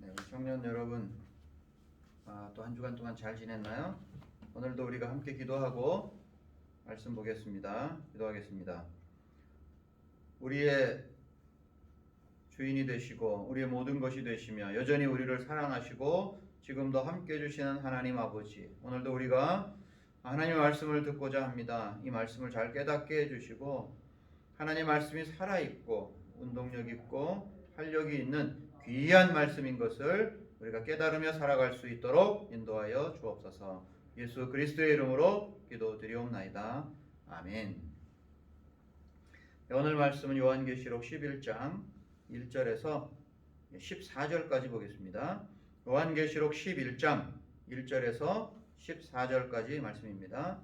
네, 우리 청년 여러분, 또 한 주간 동안 잘 지냈나요? 오늘도 우리가 함께 기도하고 말씀 보겠습니다. 기도하겠습니다. 우리의 주인이 되시고 우리의 모든 것이 되시며 여전히 우리를 사랑하시고 지금도 함께 해주시는 하나님 아버지, 오늘도 우리가 하나님의 말씀을 듣고자 합니다. 이 말씀을 잘 깨닫게 해주시고 하나님의 말씀이 살아있고 운동력 있고 활력이 있는 귀한 말씀인 것을 우리가 깨달으며 살아갈 수 있도록 인도하여 주옵소서. 예수 그리스도의 이름으로 기도드리옵나이다. 아멘. 오늘 말씀은 요한계시록 11장 1절에서 14절까지 보겠습니다. 요한계시록 11장 1절에서 14절까지 말씀입니다.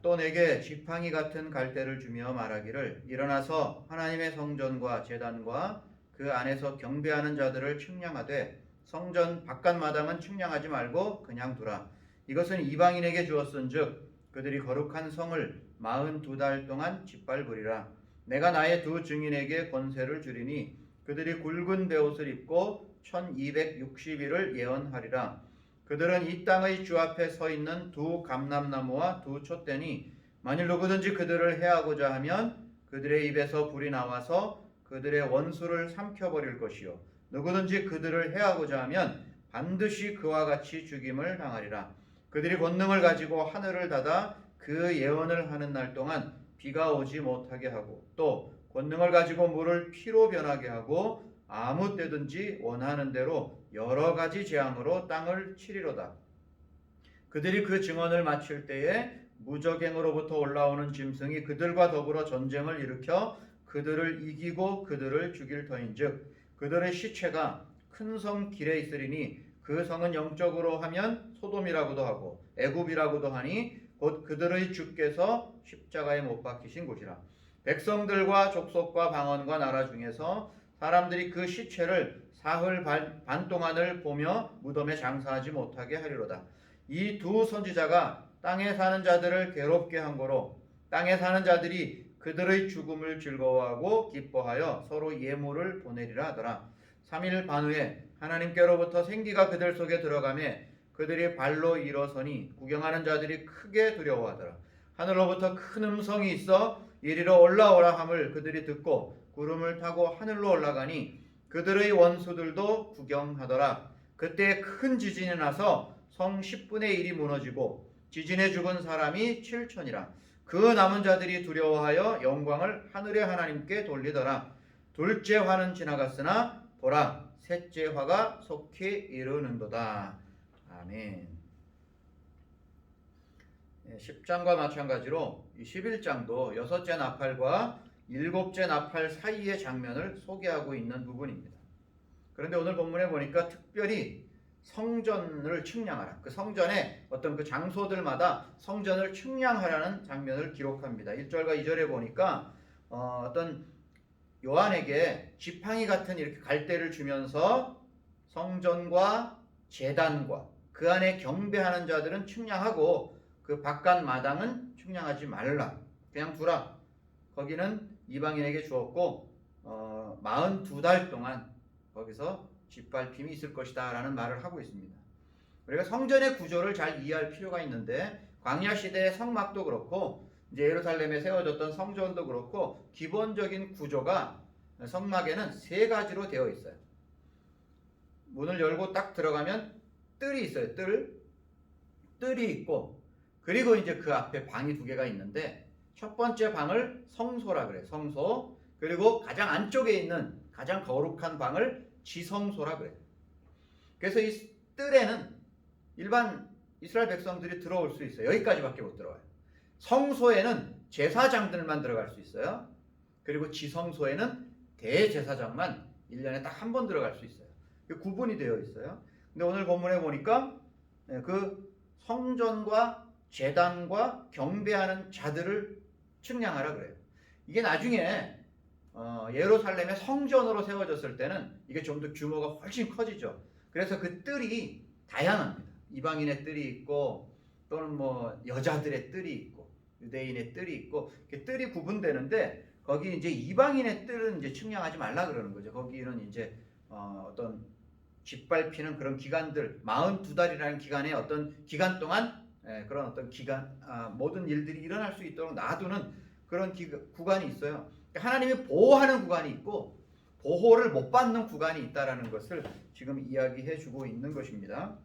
또 내게 지팡이 같은 갈대를 주며 말하기를 일어나서 하나님의 성전과 제단과 그 안에서 경배하는 자들을 측량하되 성전 바깥 마당은 측량하지 말고 그냥 두라. 이것은 이방인에게 주었은즉 그들이 거룩한 성을 42달 동안 짓밟으리라. 내가 나의 두 증인에게 권세를 주리니 그들이 굵은 베옷을 입고 1260일을 예언하리라. 그들은 이 땅의 주 앞에 서 있는 두 감람나무와 두 촛대니 만일 누구든지 그들을 해하고자 하면 그들의 입에서 불이 나와서 그들의 원수를 삼켜버릴 것이요 누구든지 그들을 해하고자 하면 반드시 그와 같이 죽임을 당하리라. 그들이 권능을 가지고 하늘을 닫아 그 예언을 하는 날 동안 비가 오지 못하게 하고 또 권능을 가지고 물을 피로 변하게 하고 아무 때든지 원하는 대로 여러 가지 재앙으로 땅을 치리로다. 그들이 그 증언을 마칠 때에 무적행으로부터 올라오는 짐승이 그들과 더불어 전쟁을 일으켜 그들을 이기고 그들을 죽일 터인즉 그들의 시체가 큰 성 길에 있으리니 그 성은 영적으로 하면 소돔이라고도 하고 애굽이라고도 하니 곧 그들의 주께서 십자가에 못 박히신 곳이라. 백성들과 족속과 방언과 나라 중에서 사람들이 그 시체를 사흘 반 동안을 보며 무덤에 장사하지 못하게 하리로다. 이 두 선지자가 땅에 사는 자들을 괴롭게 한 거로 땅에 사는 자들이 그들의 죽음을 즐거워하고 기뻐하여 서로 예물을 보내리라 하더라. 3일 반 후에 하나님께로부터 생기가 그들 속에 들어가매 그들이 발로 일어서니 구경하는 자들이 크게 두려워하더라. 하늘로부터 큰 음성이 있어 이리로 올라오라 함을 그들이 듣고 구름을 타고 하늘로 올라가니 그들의 원수들도 구경하더라. 그때 큰 지진이 나서 성 10분의 1이 무너지고 지진에 죽은 사람이 7천이라. 그 남은 자들이 두려워하여 영광을 하늘의 하나님께 돌리더라. 둘째 화는 지나갔으나 보라 셋째 화가 속히 이르는도다. 아멘. 10장과 마찬가지로 11장도 여섯째 나팔과 일곱째 나팔 사이의 장면을 소개하고 있는 부분입니다. 그런데 오늘 본문에 보니까 특별히 성전을 측량하라. 그 성전의 어떤 그 장소들마다 성전을 측량하라는 장면을 기록합니다. 1절과 2절에 보니까 어떤 요한에게 지팡이 같은 이렇게 갈대를 주면서 성전과 제단과 그 안에 경배하는 자들은 측량하고 그 바깥 마당은 측량하지 말라. 그냥 두라. 거기는 이방인에게 주었고 42달 동안 거기서 짓밟힘이 있을 것이다 라는 말을 하고 있습니다. 우리가 성전의 구조를 잘 이해할 필요가 있는데 광야 시대의 성막도 그렇고 이제 예루살렘에 세워졌던 성전도 그렇고 기본적인 구조가 성막에는 세 가지로 되어 있어요. 문을 열고 딱 들어가면 뜰이 있어요. 뜰이 있고 그리고 이제 그 앞에 방이 두 개가 있는데 첫 번째 방을 성소라 그래. 성소. 그리고 가장 안쪽에 있는 가장 거룩한 방을 지성소라 그래. 그래서 이 뜰에는 일반 이스라엘 백성들이 들어올 수 있어요. 여기까지밖에 못 들어와요. 성소에는 제사장들만 들어갈 수 있어요. 그리고 지성소에는 대제사장만 1년에 딱 한 번 들어갈 수 있어요. 구분이 되어 있어요. 근데 오늘 본문에 보니까 그 성전과 제단과 경배하는 자들을 측량하라 그래요. 이게 나중에 예루살렘의 성전으로 세워졌을 때는 이게 좀 더 규모가 훨씬 커지죠. 그래서 그 뜰이 다양합니다. 이방인의 뜰이 있고 또는 뭐 여자들의 뜰이 있고 유대인의 뜰이 있고 뜰이 구분되는데 거기 이제 이방인의 뜰은 이제 측량하지 말라 그러는 거죠. 거기는 이제 어떤 짓밟히는 그런 기간들 42달이라는 기간의 어떤 기간 동안 그런 어떤 기간 모든 일들이 일어날 수 있도록 놔두는 그런 구간이 있어요. 하나님이 보호하는 구간이 있고 보호를 못 받는 구간이 있다라는 것을 지금 이야기해 주고 있는 것입니다.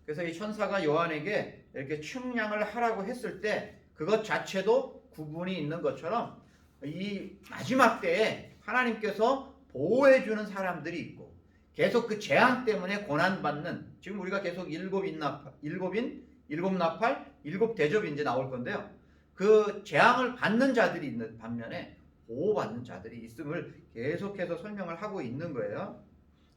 그래서 이 천사가 요한에게 이렇게 측량을 하라고 했을 때 그것 자체도 구분이 있는 것처럼 이 마지막 때에 하나님께서 보호해 주는 사람들이 있고 계속 그 재앙 때문에 고난받는, 지금 우리가 계속 일곱 나팔, 일곱 대접이 이제 나올 건데요. 그 재앙을 받는 자들이 있는 반면에 보호받는 자들이 있음을 계속해서 설명을 하고 있는 거예요.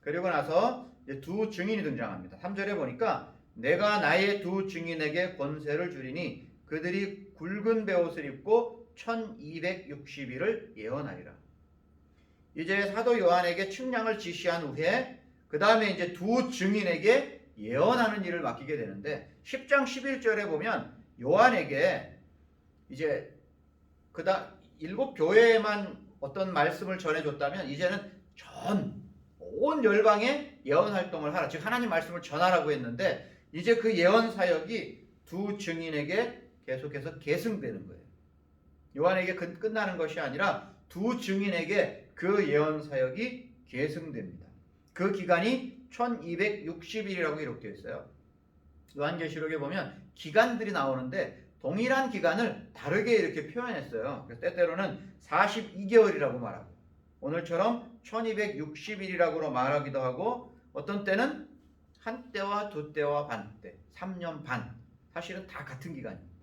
그리고 나서 이제 두 증인이 등장합니다. 3절에 보니까 내가 나의 두 증인에게 권세를 주리니 그들이 굵은 베옷을 입고 1260일을 예언하리라. 이제 사도 요한에게 측량을 지시한 후에 그 다음에 이제 두 증인에게 예언하는 일을 맡기게 되는데 10장 11절에 보면 요한에게 이제 일곱 교회에만 어떤 말씀을 전해줬다면 이제는 온 열방에 예언 활동을 하라. 즉 하나님 말씀을 전하라고 했는데 이제 그 예언 사역이 두 증인에게 계속해서 계승되는 거예요. 요한에게 끝나는 것이 아니라 두 증인에게 그 예언 사역이 계승됩니다. 그 기간이 1260일이라고 기록되어 있어요. 요한계시록에 보면 기간들이 나오는데 동일한 기간을 다르게 이렇게 표현했어요. 그래서 때때로는 42개월이라고 말하고 오늘처럼 1260일이라고 말하기도 하고 어떤 때는 한 때와 두 때와 반 때, 3년 반, 사실은 다 같은 기간입니다.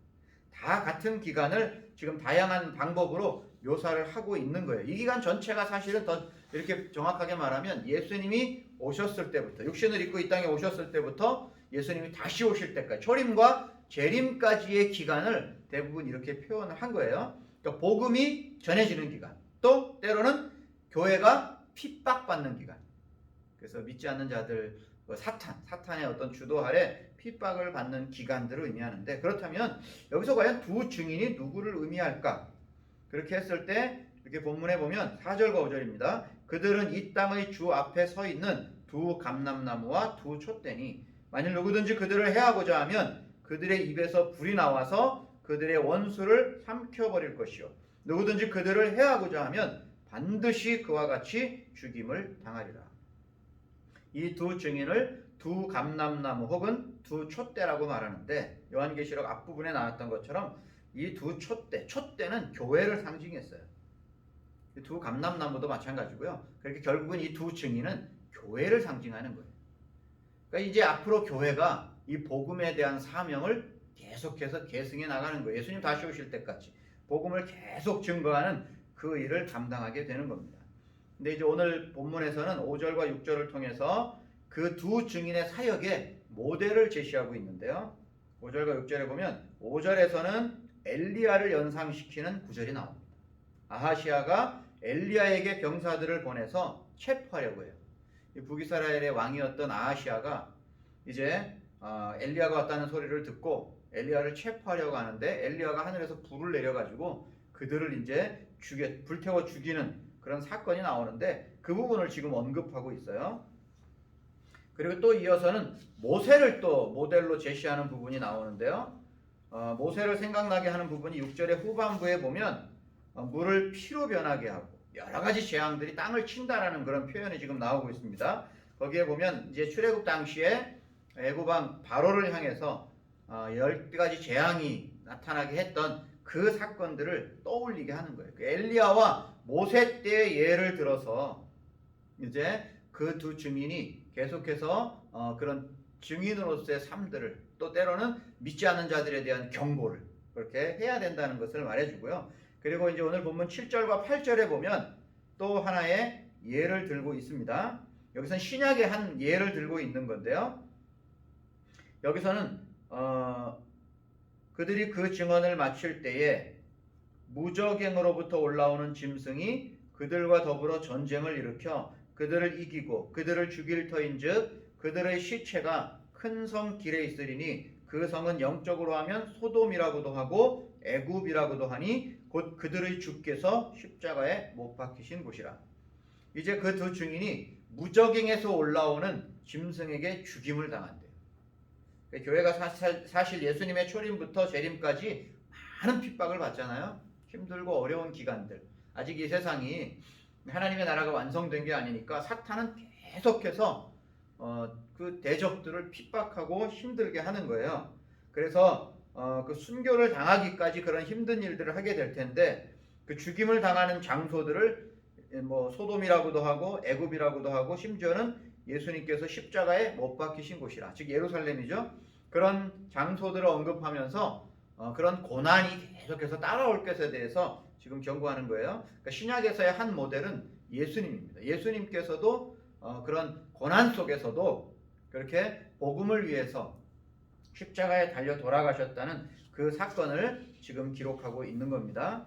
다 같은 기간을 지금 다양한 방법으로 묘사를 하고 있는 거예요. 이 기간 전체가 사실은 더 이렇게 정확하게 말하면 예수님이 오셨을 때부터, 육신을 입고 이 땅에 오셨을 때부터 예수님이 다시 오실 때까지, 초림과 재림까지의 기간을 대부분 이렇게 표현을 한 거예요. 그러니까 복음이 전해지는 기간, 또 때로는 교회가 핍박받는 기간. 그래서 믿지 않는 자들, 사탄의 어떤 주도 아래 핍박을 받는 기간들을 의미하는데, 그렇다면 여기서 과연 두 증인이 누구를 의미할까? 그렇게 했을 때 이렇게 본문에 보면 4절과 5절입니다. 그들은 이 땅의 주 앞에 서 있는 두 감람나무와 두 촛대니 만일 누구든지 그들을 해하고자 하면 그들의 입에서 불이 나와서 그들의 원수를 삼켜버릴 것이요 누구든지 그들을 해하고자 하면 반드시 그와 같이 죽임을 당하리라. 이 두 증인을 두 감람나무 혹은 두 촛대라고 말하는데 요한계시록 앞부분에 나왔던 것처럼 이 두 촛대는 교회를 상징했어요. 두 감람나무도 마찬가지고요. 그렇게 결국은 이 두 증인은 교회를 상징하는 거예요. 그러니까 이제 앞으로 교회가 이 복음에 대한 사명을 계속해서 계승해 나가는 거예요. 예수님 다시 오실 때까지 복음을 계속 증거하는 그 일을 감당하게 되는 겁니다. 근데 이제 오늘 본문에서는 5절과 6절을 통해서 그 두 증인의 사역의 모델을 제시하고 있는데요. 5절과 6절에 보면 5절에서는 엘리야를 연상시키는 구절이 나옵니다. 아하시아가 엘리야에게 병사들을 보내서 체포하려고 해요. 북이스라엘의 왕이었던 아하시아가 이제 엘리야가 왔다는 소리를 듣고 엘리야를 체포하려고 하는데 엘리야가 하늘에서 불을 내려가지고 그들을 이제 불태워 죽이는 그런 사건이 나오는데 그 부분을 지금 언급하고 있어요. 그리고 또 이어서는 모세를 또 모델로 제시하는 부분이 나오는데요. 모세를 생각나게 하는 부분이 6절의 후반부에 보면 물을 피로 변하게 하고 여러 가지 재앙들이 땅을 친다라는 그런 표현이 지금 나오고 있습니다. 거기에 보면 이제 출애굽 당시에 애굽왕 바로를 향해서 10가지 재앙이 나타나게 했던 그 사건들을 떠올리게 하는 거예요. 엘리야와 모세 때의 예를 들어서 이제 그 두 증인이 계속해서 그런 증인으로서의 삶들을 또 때로는 믿지 않는 자들에 대한 경고를 그렇게 해야 된다는 것을 말해주고요. 그리고 이제 오늘 본문 7절과 8절에 보면 또 하나의 예를 들고 있습니다. 여기서는 신약의 한 예를 들고 있는 건데요. 여기서는 그들이 그 증언을 마칠 때에 무적행으로부터 올라오는 짐승이 그들과 더불어 전쟁을 일으켜 그들을 이기고 그들을 죽일 터인즉 그들의 시체가 큰 성 길에 있으리니 그 성은 영적으로 하면 소돔이라고도 하고 애굽이라고도 하니 곧 그들의 주께서 십자가에 못 박히신 곳이라. 이제 그 두 증인이 무적행에서 올라오는 짐승에게 죽임을 당한대요. 교회가 사실 예수님의 초림부터 재림까지 많은 핍박을 받잖아요. 힘들고 어려운 기간들. 아직 이 세상이 하나님의 나라가 완성된 게 아니니까 사탄은 계속해서 그 대적들을 핍박하고 힘들게 하는 거예요. 그래서 그 순교를 당하기까지 그런 힘든 일들을 하게 될 텐데, 그 죽임을 당하는 장소들을 뭐 소돔이라고도 하고 애굽이라고도 하고, 심지어는 예수님께서 십자가에 못 박히신 곳이라, 즉 예루살렘이죠. 그런 장소들을 언급하면서 그런 고난이 계속해서 따라올 것에 대해서 지금 경고하는 거예요. 그러니까 신약에서의 한 모델은 예수님입니다. 예수님께서도 그런 고난 속에서도 그렇게 복음을 위해서 십자가에 달려 돌아가셨다는 그 사건을 지금 기록하고 있는 겁니다.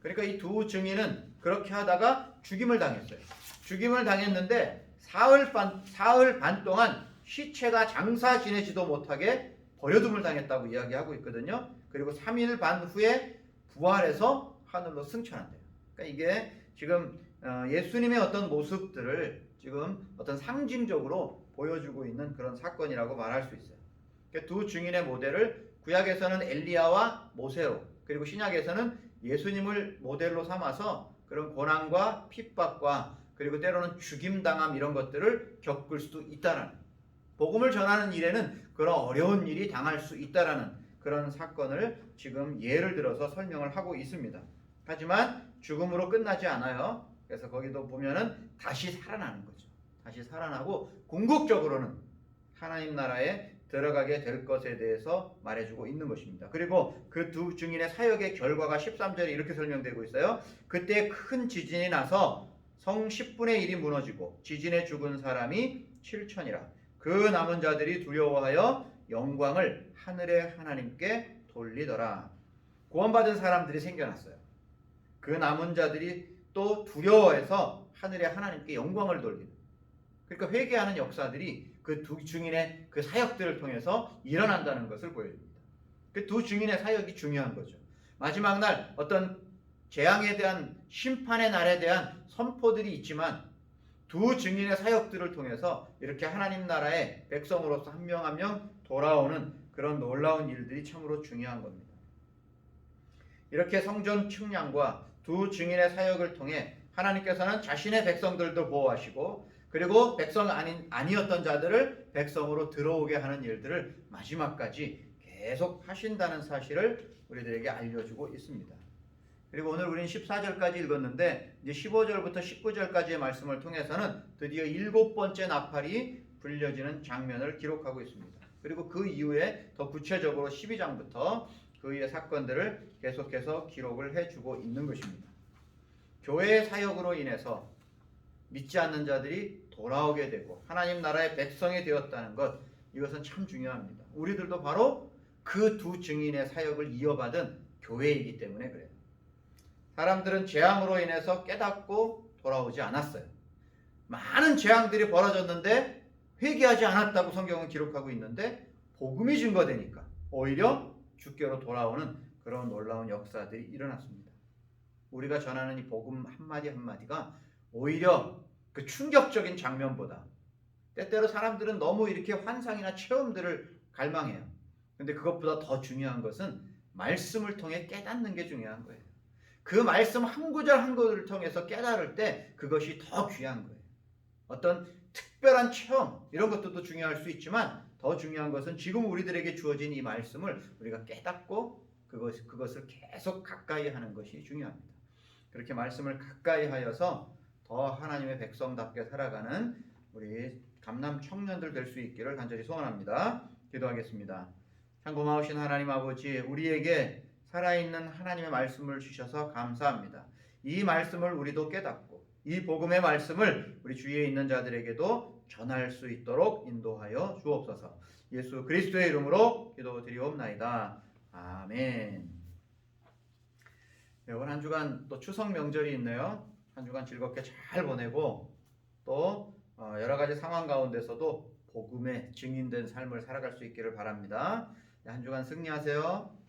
그러니까 이 두 증인은 그렇게 하다가 죽임을 당했어요. 죽임을 당했는데 사흘 반 동안 시체가 장사 지내지도 못하게 버려둠을 당했다고 이야기하고 있거든요. 그리고 3일 반 후에 부활해서 하늘로 승천한대요. 그러니까 이게 지금 예수님의 어떤 모습들을 지금 어떤 상징적으로 보여주고 있는 그런 사건이라고 말할 수 있어요. 그러니까 두 증인의 모델을 구약에서는 엘리야와 모세로, 그리고 신약에서는 예수님을 모델로 삼아서 그런 고난과 핍박과 그리고 때로는 죽임당함 이런 것들을 겪을 수도 있다라는, 복음을 전하는 일에는 그런 어려운 일이 당할 수 있다라는 그런 사건을 지금 예를 들어서 설명을 하고 있습니다. 하지만 죽음으로 끝나지 않아요. 그래서 거기도 보면은 다시 살아나는 거죠. 다시 살아나고 궁극적으로는 하나님 나라에 들어가게 될 것에 대해서 말해주고 있는 것입니다. 그리고 그 두 증인의 사역의 결과가 13절에 이렇게 설명되고 있어요. 그때 큰 지진이 나서 성 10분의 1이 무너지고 지진에 죽은 사람이 7천이라. 그 남은 자들이 두려워하여 영광을 하늘의 하나님께 돌리더라. 구원받은 사람들이 생겨났어요. 그 남은 자들이 또 두려워해서 하늘의 하나님께 영광을 돌리는, 그러니까 회개하는 역사들이 그 두 증인의 그 사역들을 통해서 일어난다는 것을 보여줍니다. 그 두 증인의 사역이 중요한 거죠. 마지막 날 어떤 재앙에 대한 심판의 날에 대한 선포들이 있지만 두 증인의 사역들을 통해서 이렇게 하나님 나라의 백성으로서 한 명 한 명 돌아오는 그런 놀라운 일들이 참으로 중요한 겁니다. 이렇게 성전 측량과 두 증인의 사역을 통해 하나님께서는 자신의 백성들도 보호하시고, 그리고 백성 아니었던 자들을 백성으로 들어오게 하는 일들을 마지막까지 계속 하신다는 사실을 우리들에게 알려주고 있습니다. 그리고 오늘 우리는 14절까지 읽었는데, 이제 15절부터 19절까지의 말씀을 통해서는 드디어 7번째 나팔이 불려지는 장면을 기록하고 있습니다. 그리고 그 이후에 더 구체적으로 12장부터 그 이후의 사건들을 계속해서 기록을 해주고 있는 것입니다. 교회의 사역으로 인해서 믿지 않는 자들이 돌아오게 되고 하나님 나라의 백성이 되었다는 것, 이것은 참 중요합니다. 우리들도 바로 그 두 증인의 사역을 이어받은 교회이기 때문에 그래요. 사람들은 재앙으로 인해서 깨닫고 돌아오지 않았어요. 많은 재앙들이 벌어졌는데 회개하지 않았다고 성경은 기록하고 있는데, 복음이 증거되니까 오히려 주께로 돌아오는 그런 놀라운 역사들이 일어났습니다. 우리가 전하는 이 복음 한마디 한마디가 오히려 그 충격적인 장면보다, 때때로 사람들은 너무 이렇게 환상이나 체험들을 갈망해요. 근데 그것보다 더 중요한 것은 말씀을 통해 깨닫는 게 중요한 거예요. 그 말씀 한 구절 한 구절을 통해서 깨달을 때 그것이 더 귀한 거예요. 어떤 특별한 체험 이런 것들도 중요할 수 있지만, 더 중요한 것은 지금 우리들에게 주어진 이 말씀을 우리가 깨닫고 그것을 계속 가까이 하는 것이 중요합니다. 그렇게 말씀을 가까이 하여서 더 하나님의 백성답게 살아가는 우리 감남 청년들 될 수 있기를 간절히 소원합니다. 기도하겠습니다. 참 고마우신 하나님 아버지, 우리에게 살아있는 하나님의 말씀을 주셔서 감사합니다. 이 말씀을 우리도 깨닫고 이 복음의 말씀을 우리 주위에 있는 자들에게도 전할 수 있도록 인도하여 주옵소서. 예수 그리스도의 이름으로 기도드리옵나이다. 아멘. 이번 한 주간 또 추석 명절이 있네요. 한 주간 즐겁게 잘 보내고 또 여러 가지 상황 가운데서도 복음의 증인된 삶을 살아갈 수 있기를 바랍니다. 한 주간 승리하세요.